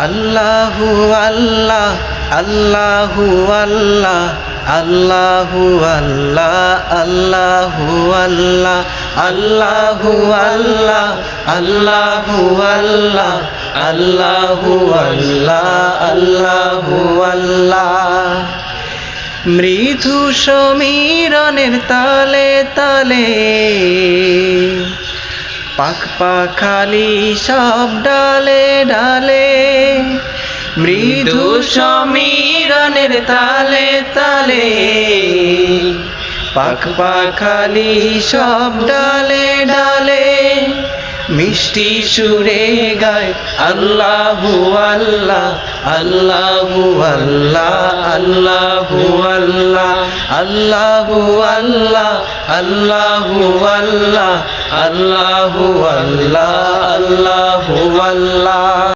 আল্লাহু আল্লাহ আল্লাহু আল্লাহ আল্লাহু আল্লাহ আল্লাহু আল্লাহ আল্লাহু আল্লাহ আল্লাহু আল্লাহ আল্লাহু আল্লাহ আল্লাহু আল্লাহ। মৃদু সমীরণের তালে তালে পাখ পাখালি সব ডালে ডালে, মৃদু সমীরণের তালে তালে পাখ পাখালি সব ডালে ডালে, মিষ্টি সুরে গায় আল্লাহু আল্লাহ আল্লাহু আল্লাহ আল্লাহু আল্লাহ আল্লাহু আল্লাহ আল্লাহু আল্লাহ আল্লাহু আল্লাহ আল্লাহু আল্লাহ।